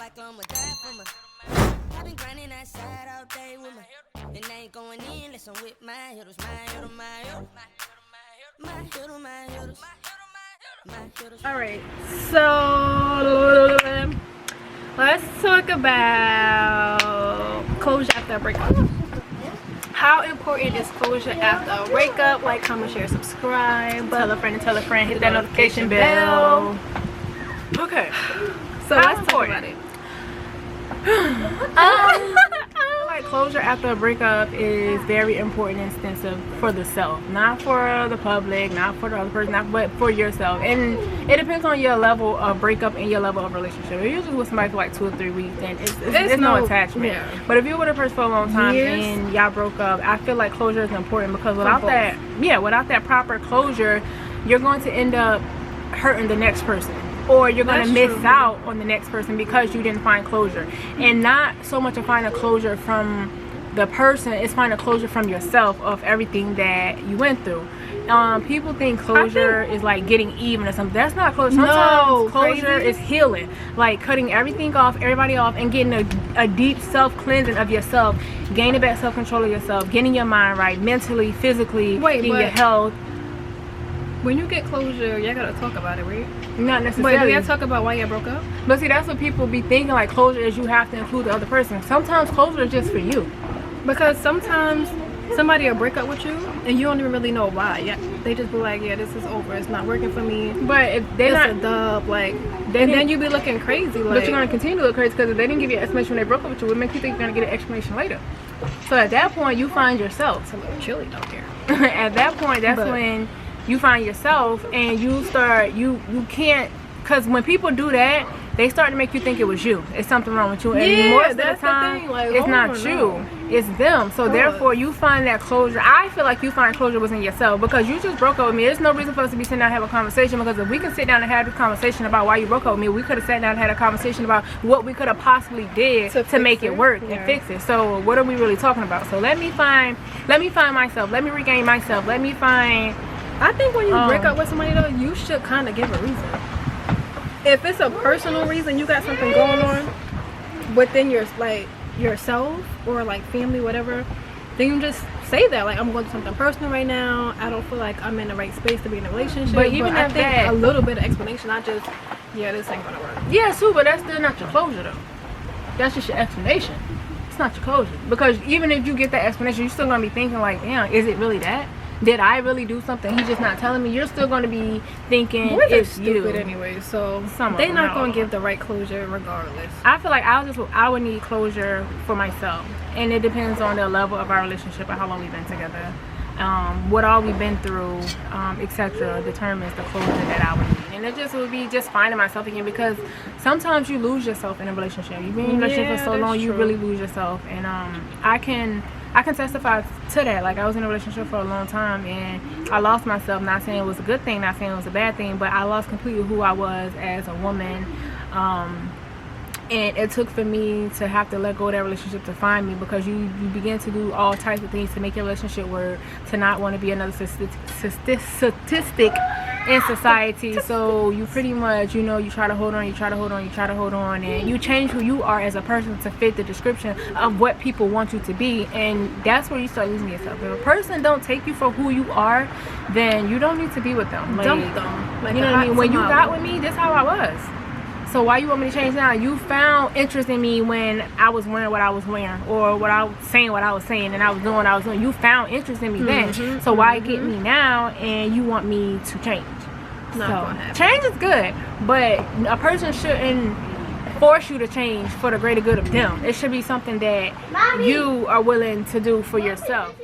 like I'ma die from I've been grinding outside all day with and I ain't going in unless I'm with my hitters, Alright, so let's talk about closure after a breakup. How important is closure after a breakup? Like, comment, share, subscribe, tell a friend, hit that notification bell. Okay, So let's talk about it. like closure after a breakup is very important and extensive for the self, not for the public, not for the other person, but for yourself. And it depends on your level of breakup and your level of relationship. You're usually with somebody for like 2 or 3 weeks, and it's no attachment. Yeah. But if you're with a person for a long time and y'all broke up, I feel like closure is important, because without that proper closure, you're going to end up hurting the next person, or you're going to miss out on the next person because you didn't find closure. And not so much to find a closure from the person, it's find a closure from yourself of everything that you went through. People think closure is like getting even or something. That's not closure. Sometimes closure is healing, like cutting everything off, everybody off, and getting a deep self-cleansing of yourself, gaining back self-control of yourself, getting your mind right, mentally, physically, in your health. When you get closure, y'all gotta talk about it, right? Not necessarily. But do y'all talk about why y'all broke up? But see, that's what people be thinking, like closure is you have to include the other person. Sometimes closure is just for you. Because sometimes somebody will break up with you and you don't even really know why. Yeah, they just be like, yeah, this is over, it's not working for me. But if they're not a dub, like, and then you be looking crazy. Like, but you're gonna continue to look crazy, because if they didn't give you an explanation when they broke up with you, it makes you think you're gonna get an explanation later. So at that point, you find yourself. It's a little chilly down here. At that point, that's when you find yourself, and you start, you can't, because when people do that, they start to make you think it was you. It's something wrong with you. And most of the time, like, it's not you. It's them. So therefore, you find that closure. I feel like you find closure within yourself, because you just broke up with me. There's no reason for us to be sitting down and have a conversation, because if we can sit down and have a conversation about why you broke up with me, we could have sat down and had a conversation about what we could have possibly did to make it work and fix it. So what are we really talking about? So let me find myself. Let me regain myself. Let me find... I think when you break up with somebody, though, you should kind of give a reason. If it's a personal reason, you got something going on within your, like, yourself or like family, whatever, then you just say that, like, I'm going through something personal right now. I don't feel like I'm in the right space to be in a relationship. But even I think a little bit of explanation, not just, yeah, this ain't gonna work. Yeah, too, but that's still not your closure, though. That's just your explanation. It's not your closure, because even if you get that explanation, you're still gonna be thinking like, damn, is it really that? Did I really do something? He's just not telling me. You're still going to be thinking it's stupid anyway. So they're not going to give the right closure regardless. I feel like I would need closure for myself, and it depends on the level of our relationship and how long we've been together, what all we've been through, etc. determines the closure that I would need. And it just would be just finding myself again, because sometimes you lose yourself in a relationship. You've been in a relationship for so long, you really lose yourself. And I can testify to that. Like, I was in a relationship for a long time, and I lost myself. Not saying it was a good thing, not saying it was a bad thing, but I lost completely who I was as a woman. And it took for me to have to let go of that relationship to find me, because you begin to do all types of things to make your relationship work, to not want to be another statistic in society. So you pretty much, you try to hold on, and you change who you are as a person to fit the description of what people want you to be. And that's where you start losing yourself. If a person don't take you for who you are, then you don't need to be with them. Like, dump them. Like, you know what I mean? When you got with me, this is how I was. So why you want me to change now? You found interest in me when I was wearing what I was wearing, or what I was saying, and I was doing what I was doing. You found interest in me then. So why get me now and you want me to change? So change is good, but a person shouldn't force you to change for the greater good of them. It should be something that you are willing to do for yourself.